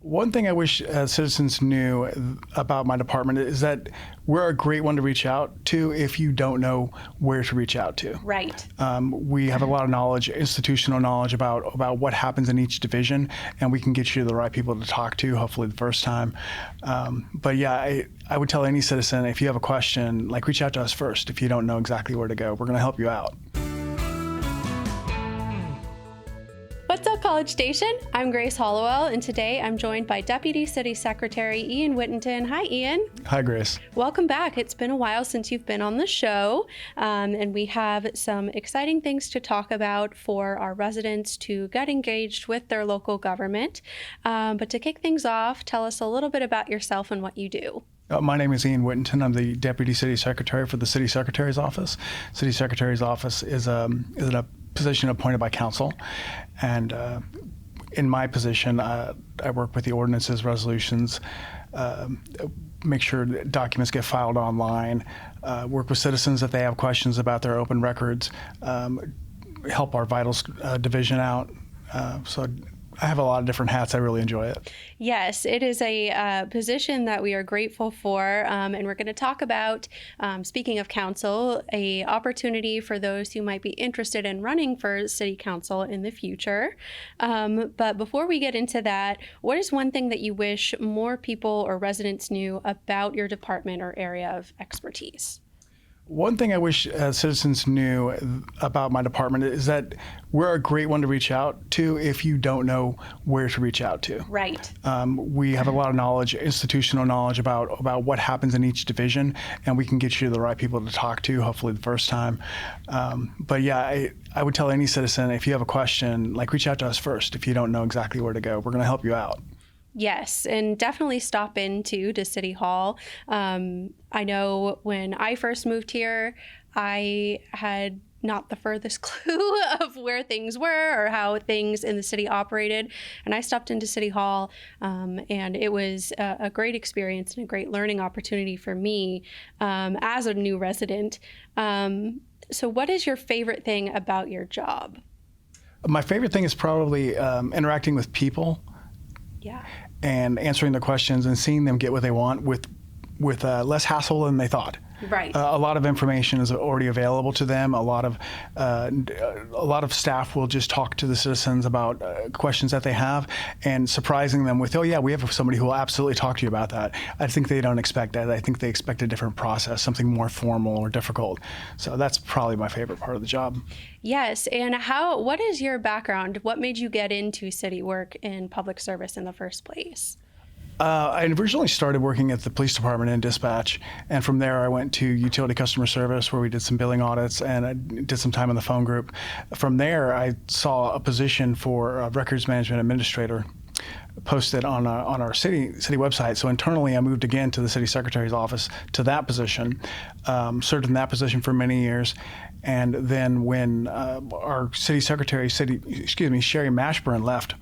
One thing I wish citizens knew about my department is that we're a great one to reach out to if you don't know where to reach out to. Right. We have a lot of knowledge, institutional knowledge about what happens in each division, and we can get you the right people to talk to, hopefully the first time. But yeah, I would tell any citizen, if you have a question, reach out to us first. If you don't know exactly where to go, we're going to help you out. What's up, College Station? I'm Grace Hollowell, and today I'm joined by Deputy City Secretary Ian Whittenton. Hi, Ian. Hi, Grace. Welcome back. It's been a while since you've been on the show, and we have some exciting things to talk about for our residents to get engaged with their local government. But to kick things off, tell us a little bit about yourself and what you do. My name is Ian Whittenton. I'm the Deputy City Secretary for the City Secretary's Office. City Secretary's Office is a position appointed by council, and in my position, I work with the ordinances, resolutions, make sure that documents get filed online, work with citizens if they have questions about their open records, help our vitals division out. So I have a lot of different hats. I really enjoy it. Yes, it is a position that we are grateful for, and we're going to talk about, speaking of council, a opportunity for those who might be interested in running for city council in the future. But before we get into that, what is one thing that you wish more people or residents knew about your department or area of expertise? One thing I wish citizens knew about my department is that we're a great one to reach out to if you don't know where to reach out to. Right. We have a lot of knowledge, institutional knowledge about what happens in each division, and we can get you the right people to talk to, hopefully the first time. But yeah, I would tell any citizen, if you have a question, reach out to us first. If you don't know exactly where to go, we're going to help you out. Yes, and definitely stop into to City Hall. I know when I first moved here, I had not the furthest clue of where things were or how things in the city operated. And I stopped into City Hall, and it was a great experience and a great learning opportunity for me as a new resident. So what is your favorite thing about your job? My favorite thing is probably interacting with people. Yeah. And answering their questions and seeing them get what they want with less hassle than they thought. Right. A lot of information is already available to them. A lot of staff will just talk to the citizens about questions that they have, and surprising them with, oh yeah, we have somebody who will absolutely talk to you about that. I think they don't expect that. I think they expect a different process, something more formal or difficult. So that's probably my favorite part of the job. Yes, and what is your background? What made you get into city work in public service in the first place? I originally started working at the police department in dispatch, and from there I went to utility customer service where we did some billing audits, and I did some time in the phone group. From there, I saw a position for a records management administrator posted on our city website. So internally, I moved again to the city secretary's office to that position, served in that position for many years. And then when our city secretary, Sherry Mashburn, left,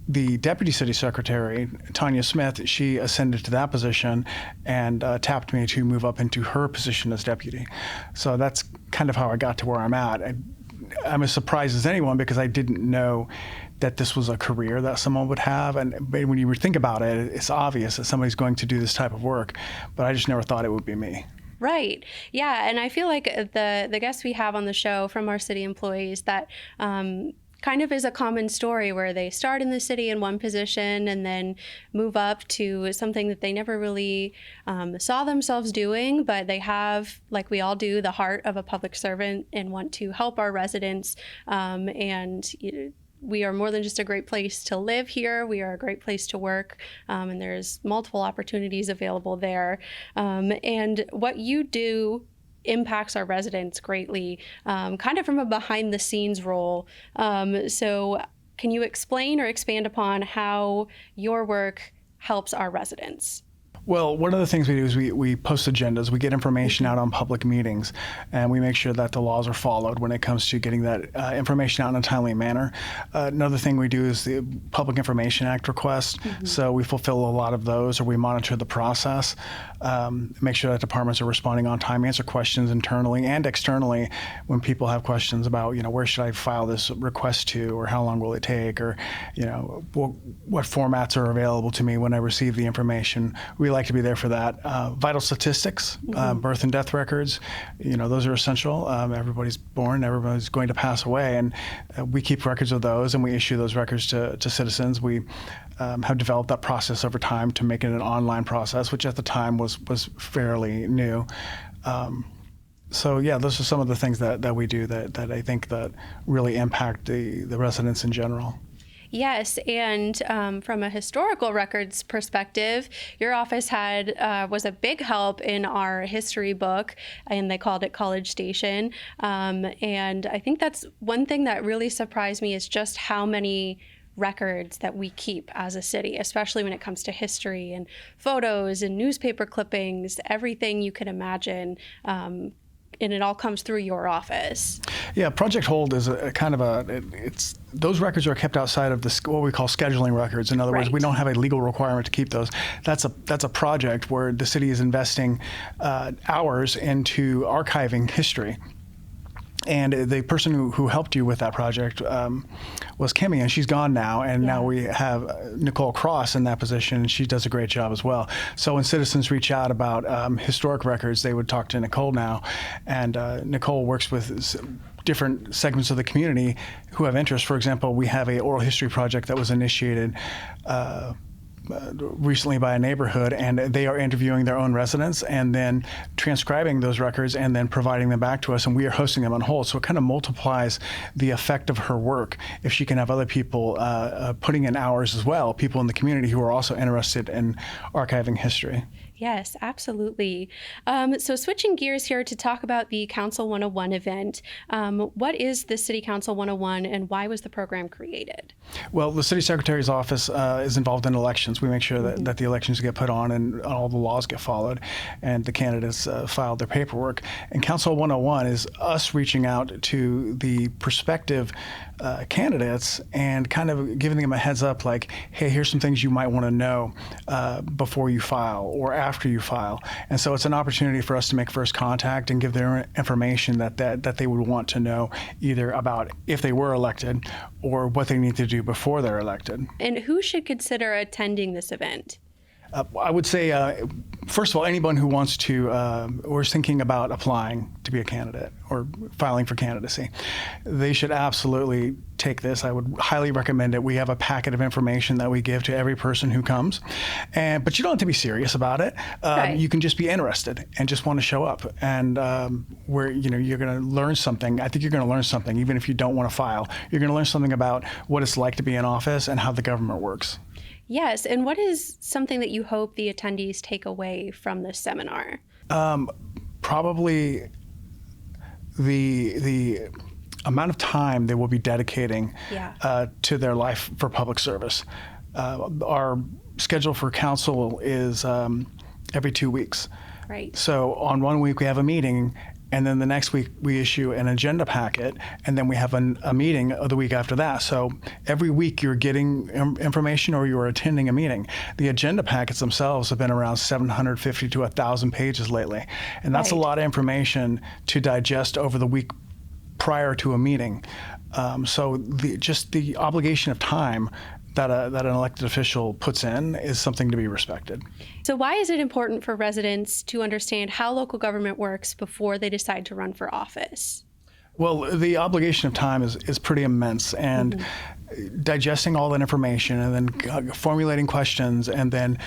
the deputy city secretary, Tanya Smith, she ascended to that position and tapped me to move up into her position as deputy. So that's kind of how I got to where I'm at. I'm as surprised as anyone because I didn't know that this was a career that someone would have. And when you think about it, it's obvious that somebody's going to do this type of work, but I just never thought it would be me. Right. Yeah. And I feel like the guests we have on the show from our city employees, that kind of is a common story where they start in the city in one position and then move up to something that they never really saw themselves doing, but they have, like we all do, the heart of a public servant and want to help our residents. We are more than just a great place to live here. We are a great place to work, and there's multiple opportunities available there. And what you do impacts our residents greatly, kind of from a behind the scenes role. So can you explain or expand upon how your work helps our residents? Well, one of the things we do is we post agendas. We get information out on public meetings, and we make sure that the laws are followed when it comes to getting that information out in a timely manner. Another thing we do is the Public Information Act request. So we fulfill a lot of those, or we monitor the process, make sure that departments are responding on time, answer questions internally and externally when people have questions about, where should I file this request to, or how long will it take, or, what formats are available to me when I receive the information. We like to be there for that. Vital statistics, birth and death records, those are essential. Everybody's born, everybody's going to pass away, and we keep records of those, and we issue those records to citizens. We have developed that process over time to make it an online process, which at the time was fairly new. So yeah, those are some of the things that we do that I think that really impact the residents in general. Yes, and from a historical records perspective, your office was a big help in our history book, and they called it College Station. And I think that's one thing that really surprised me is just how many records that we keep as a city, especially when it comes to history and photos and newspaper clippings, everything you can imagine. And it all comes through your office. Yeah, Project Hold is those records are kept outside of what we call scheduling records. In other words, we don't have a legal requirement to keep those. That's a project where the city is investing hours into archiving history. And the person who helped you with that project was Kimmy, and she's gone now. And now we have Nicole Cross in that position, and she does a great job as well. So when citizens reach out about historic records, they would talk to Nicole now. And Nicole works with different segments of the community who have interest. For example, we have a oral history project that was initiated recently by a neighborhood, and they are interviewing their own residents and then transcribing those records and then providing them back to us, and we are hosting them on hold. So it kind of multiplies the effect of her work if she can have other people putting in hours as well, people in the community who are also interested in archiving history. Yes, absolutely. So switching gears here to talk about the Council 101 event. What is the City Council 101, and why was the program created? Well, the City Secretary's office is involved in elections. We make sure that the elections get put on and all the laws get followed, and the candidates filed their paperwork. And Council 101 is us reaching out to the prospective candidates and kind of giving them a heads up, like, hey, here's some things you might want to know before you file or after you file. And so it's an opportunity for us to make first contact and give them information that they would want to know, either about if they were elected or what they need to do before they're elected. And who should consider attending this event? I would say, first of all, anyone who wants to or is thinking about applying to be a candidate or filing for candidacy, they should absolutely take this. I would highly recommend it. We have a packet of information that we give to every person who comes, but you don't have to be serious about it. Right. You can just be interested and just want to show up, and where you're going to learn something. I think you're going to learn something, even if you don't want to file. You're going to learn something about what it's like to be in office and how the government works. Yes, and what is something that you hope the attendees take away from this seminar? Probably the amount of time they will be dedicating to their life for public service. Our schedule for council is every 2 weeks. Right. So on 1 week we have a meeting, and then the next week we issue an agenda packet, and then we have a meeting the week after that. So every week you're getting information or you're attending a meeting. The agenda packets themselves have been around 750 to 1,000 pages lately, and that's a lot of information to digest over the week prior to a meeting. So the obligation of time that an elected official puts in is something to be respected. So why is it important for residents to understand how local government works before they decide to run for office? Well, the obligation of time is pretty immense, and digesting all that information and then formulating questions, and then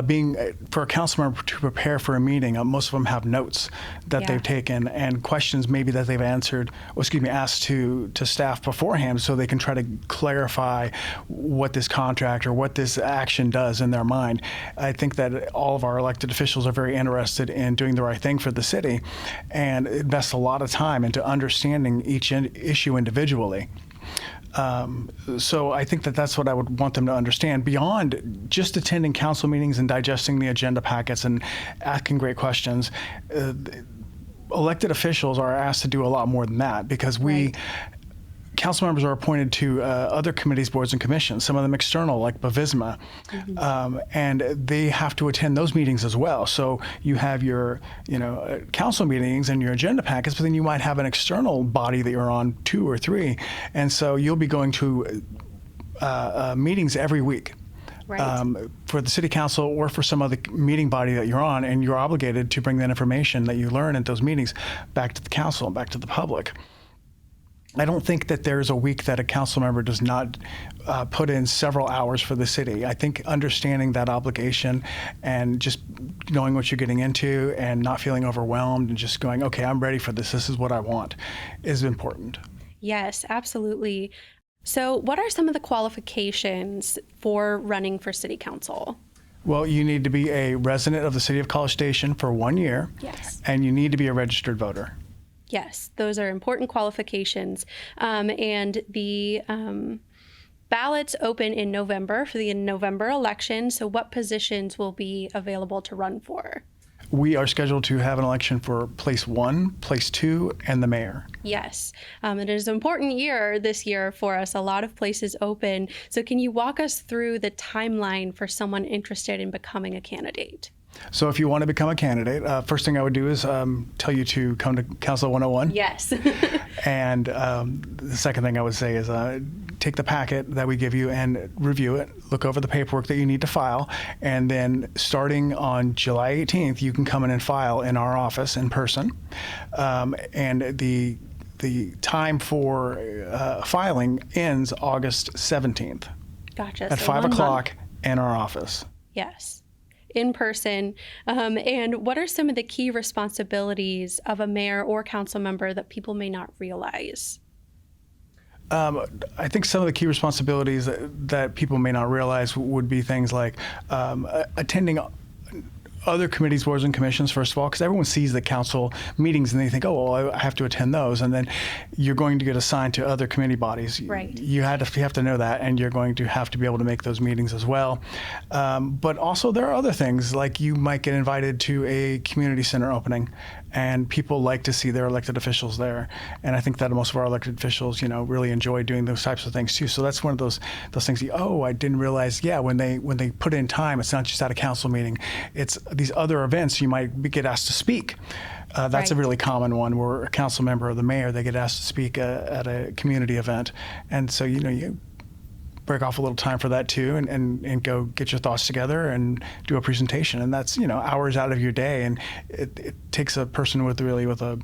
being for a council member to prepare for a meeting. Most of them have notes that they've taken and questions maybe that they've asked to staff beforehand, so they can try to clarify what this contract or what this action does in their mind. I think that all of our elected officials are very interested in doing the right thing for the city and invest a lot of time into understanding each issue individually. So I think that that's what I would want them to understand beyond just attending council meetings and digesting the agenda packets and asking great questions. Elected officials are asked to do a lot more than that because council members are appointed to other committees, boards, and commissions, some of them external, like Bavisma, and they have to attend those meetings as well. So you have your, council meetings and your agenda packets, but then you might have an external body that you're on, 2 or 3, and so you'll be going to meetings every week. Right. For the city council or for some other meeting body that you're on, and you're obligated to bring that information that you learn at those meetings back to the council and back to the public. I don't think that there's a week that a council member does not put in several hours for the city. I think understanding that obligation and just knowing what you're getting into and not feeling overwhelmed and just going, okay, I'm ready for this. This is what I want is important. Yes, absolutely. So what are some of the qualifications for running for city council? Well, you need to be a resident of the city of College Station for 1 year. Yes. And you need to be a registered voter. Yes, those are important qualifications. And the ballots open in November for the November election. So what positions will be available to run for? We are scheduled to have an election for place 1, place 2, and the mayor. Yes, it is an important year this year for us. A lot of places open. So can you walk us through the timeline for someone interested in becoming a candidate? So if you want to become a candidate, first thing I would do is tell you to come to Council 101. Yes. And the second thing I would say is take the packet that we give you and review it, look over the paperwork that you need to file, and then starting on July 18th, you can come in and file in our office in person. And the time for filing ends August 17th. Gotcha. At 5 o'clock in our office. Yes. In person. And what are some of the key responsibilities of a mayor or council member that people may not realize? I think some of the key responsibilities that people may not realize would be things like attending other committees, boards, and commissions, first of all, because everyone sees the council meetings and they think, oh, well, I have to attend those. And then you're going to get assigned to other committee bodies. Right. You have to know that, and you're going to have to be able to make those meetings as well. But also there are other things, like you might get invited to a community center opening, and people like to see their elected officials there. And I think that most of our elected officials, really enjoy doing those types of things too. So that's one of those things. I didn't realize. Yeah, when they put in time, it's not just at a council meeting. It's these other events you might get asked to speak. That's right. A really common one where a council member or the mayor, they get asked to speak at a community event. And so, you break off a little time for that too and go get your thoughts together and do a presentation. And that's, hours out of your day. And it takes a person with a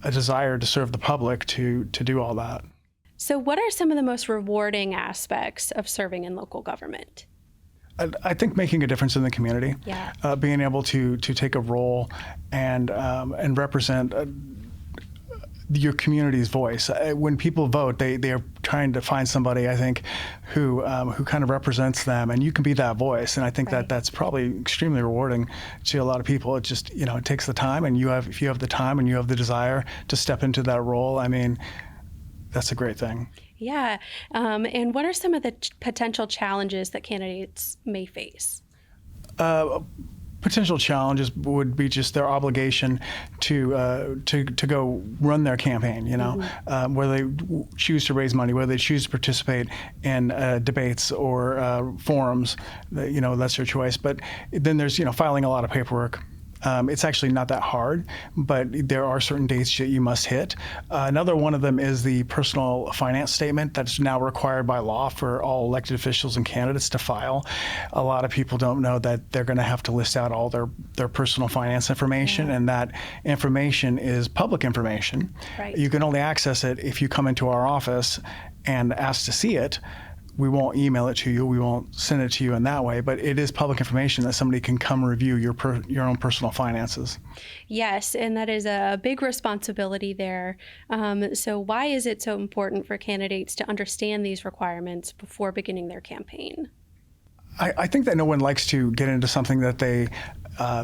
desire to serve the public to do all that. So what are some of the most rewarding aspects of serving in local government? I think making a difference in the community, yeah. Being able to take a role and represent your community's voice. When people vote, they are trying to find somebody, I think, who kind of represents them, and you can be that voice. And I think right. that's probably extremely rewarding to a lot of people. It just it takes the time, and if you have the time and you have the desire to step into that role, I mean, that's a great thing. Yeah. And what are some of the potential challenges that candidates may face? Potential challenges would be just their obligation to go run their campaign, mm-hmm. Whether they choose to raise money, whether they choose to participate in debates or forums, that's their choice. But then there's, filing a lot of paperwork. It's actually not that hard, but there are certain dates that you must hit. Another one of them is the personal finance statement that's now required by law for all elected officials and candidates to file. A lot of people don't know that they're going to have to list out all their personal finance information, and that information is public information. Right. You can only access it if you come into our office and ask to see it. We won't email it to you. We won't send it to you in that way. But it is public information that somebody can come review your own personal finances. Yes, and that is a big responsibility there. So why is it so important for candidates to understand these requirements before beginning their campaign? I think that no one likes to get into something that they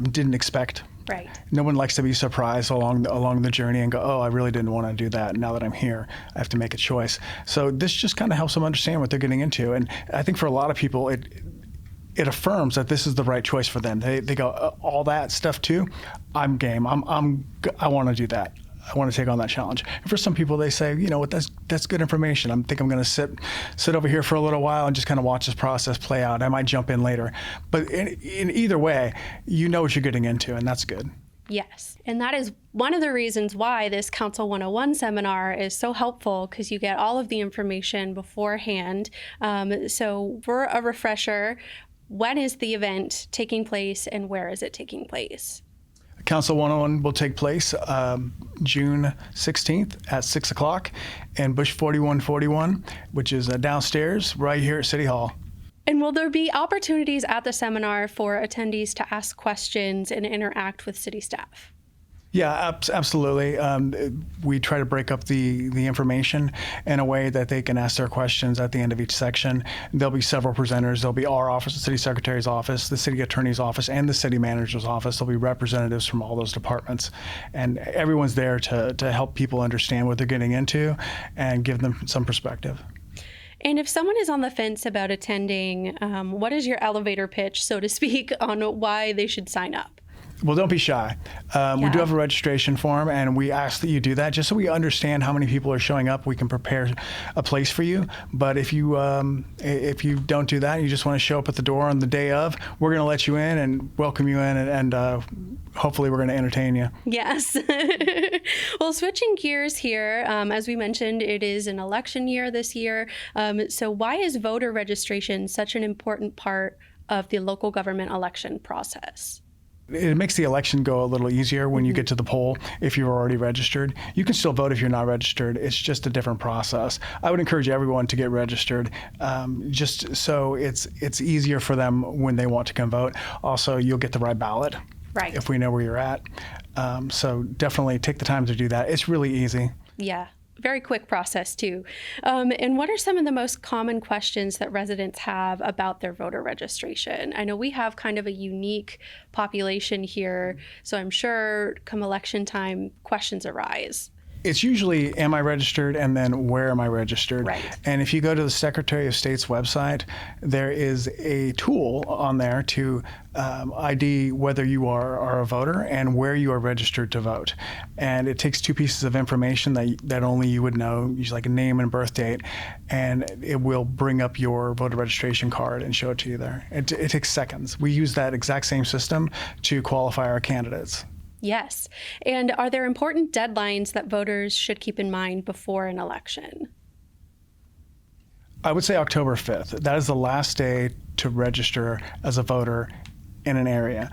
didn't expect. Right. No one likes to be surprised along the journey and go, oh, I really didn't want to do that. Now that I'm here, I have to make a choice. So this just kind of helps them understand what they're getting into. And I think for a lot of people, it affirms that this is the right choice for them. They go, all that stuff too, I'm game. I want to do that. I want to take on that challenge. And for some people, they say, you know what, that's good information. I think I'm going to sit over here for a little while and just kind of watch this process play out. I might jump in later. But in either way, you know what you're getting into, and that's good. Yes. And that is one of the reasons why this Council 101 seminar is so helpful, because you get all of the information beforehand. So for a refresher, when is the event taking place and where is it taking place? Council 101 will take place June 16th at 6 o'clock in Bush 4141, which is downstairs right here at City Hall. And will there be opportunities at the seminar for attendees to ask questions and interact with city staff? Yeah, absolutely. We try to break up the information in a way that they can ask their questions at the end of each section. There'll be several presenters. There'll be our office, the city secretary's office, the city attorney's office, and the city manager's office. There'll be representatives from all those departments. And everyone's there to help people understand what they're getting into and give them some perspective. And if someone is on the fence about attending, what is your elevator pitch, so to speak, on why they should sign up? Well, don't be shy. We do have a registration form, and we ask that you do that just so we understand how many people are showing up. We can prepare a place for you. But if you don't do that, and you just want to show up at the door on the day of, we're going to let you in and welcome you in, and hopefully we're going to entertain you. Yes. Well, switching gears here, as we mentioned, it is an election year this year. So why is voter registration such an important part of the local government election process? It makes the election go a little easier when you get to the poll if you're already registered. You can still vote if you're not registered. It's just a different process. I would encourage everyone to get registered, just so it's easier for them when they want to come vote. Also, you'll get the right ballot if we know where you're at. So definitely take the time to do that. It's really easy. Yeah. Very quick process too. And what are some of the most common questions that residents have about their voter registration? I know we have kind of a unique population here, so I'm sure come election time, questions arise. It's usually, am I registered, and then where am I registered? Right. And if you go to the Secretary of State's website, there is a tool on there to ID whether you are a voter and where you are registered to vote. And it takes two pieces of information that only you would know, usually like a name and birth date, and it will bring up your voter registration card and show it to you there. It takes seconds. We use that exact same system to qualify our candidates. Yes. And are there important deadlines that voters should keep in mind before an election? I would say October 5th. That is the last day to register as a voter in an area.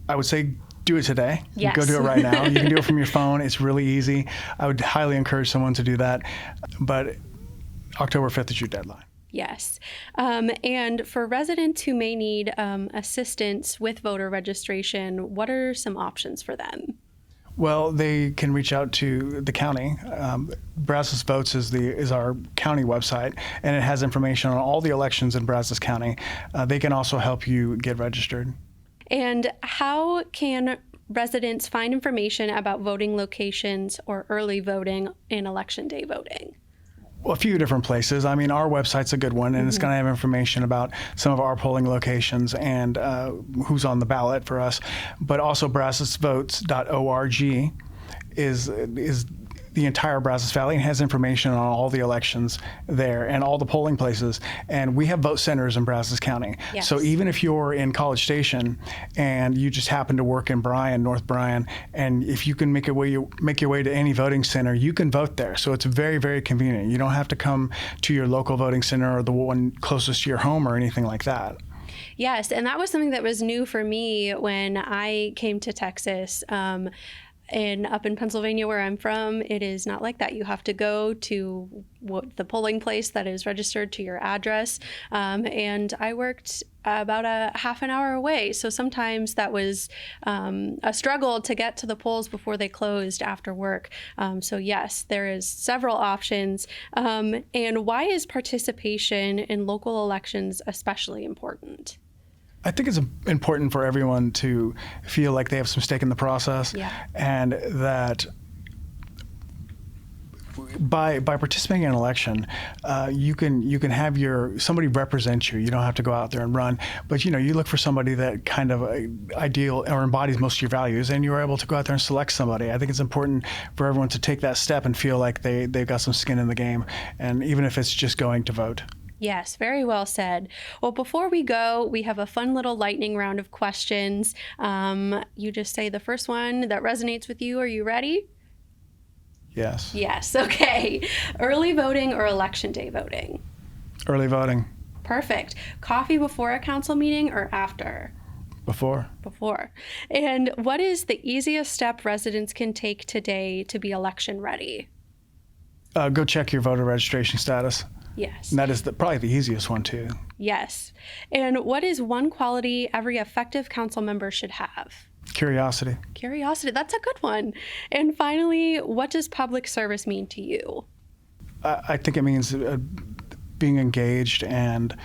I would say do it today. Yes. Go do it right now. You can do it from your phone. It's really easy. I would highly encourage someone to do that. But October 5th is your deadline. Yes. And for residents who may need assistance with voter registration, what are some options for them? Well, they can reach out to the county. Brazos Votes is our county website, and it has information on all the elections in Brazos County. They can also help you get registered. And how can residents find information about voting locations or early voting and election day voting? Well, a few different places. I mean, our website's a good one, and it's going to have information about some of our polling locations and who's on the ballot for us. But also brazosvotes.org is the entire Brazos Valley and has information on all the elections there and all the polling places. And we have vote centers in Brazos County. Yes. So even if you're in College Station and you just happen to work in Bryan, North Bryan, and if you can make your way to any voting center, you can vote there. So it's very, very convenient. You don't have to come to your local voting center or the one closest to your home or anything like that. Yes, and that was something that was new for me when I came to Texas. And up in Pennsylvania, where I'm from, it is not like that. You have to go to the polling place that is registered to your address. And I worked about a half an hour away. So sometimes that was a struggle to get to the polls before they closed after work. So yes, there is several options. And why is participation in local elections especially important? I think it's important for everyone to feel like they have some stake in the process, Yeah. and that by participating in an election, you can have somebody represent you. You don't have to go out there and run, but you look for somebody that kind of ideal or embodies most of your values, and you're able to go out there and select somebody. I think it's important for everyone to take that step and feel like they've got some skin in the game, and even if it's just going to vote. Yes, very well said. Well, before we go, we have a fun little lightning round of questions. You just say the first one that resonates with you. Are you ready? Yes. Yes. Okay. Early voting or election day voting? Early voting. Perfect. Coffee before a council meeting or after? Before. Before. And what is the easiest step residents can take today to be election ready? Go check your voter registration status. Yes. And that is probably the easiest one, too. Yes. And what is one quality every effective council member should have? Curiosity. Curiosity. That's a good one. And finally, what does public service mean to you? I think it means being engaged and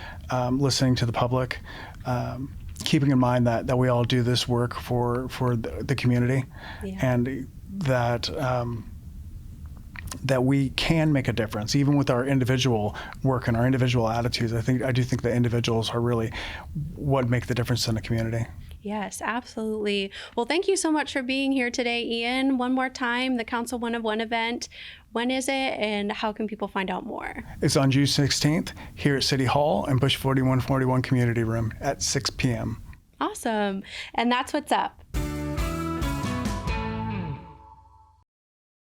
listening to the public, keeping in mind that we all do this work for the community, Yeah. and that we can make a difference, even with our individual work and our individual attitudes. I do think that individuals are really what make the difference in the community. Yes, absolutely. Well, thank you so much for being here today, Ian. One more time, the Council 1 of 1 event. When is it, and how can people find out more? It's on June 16th here at City Hall in Bush 4141 Community Room at 6 p.m. Awesome. And that's what's up.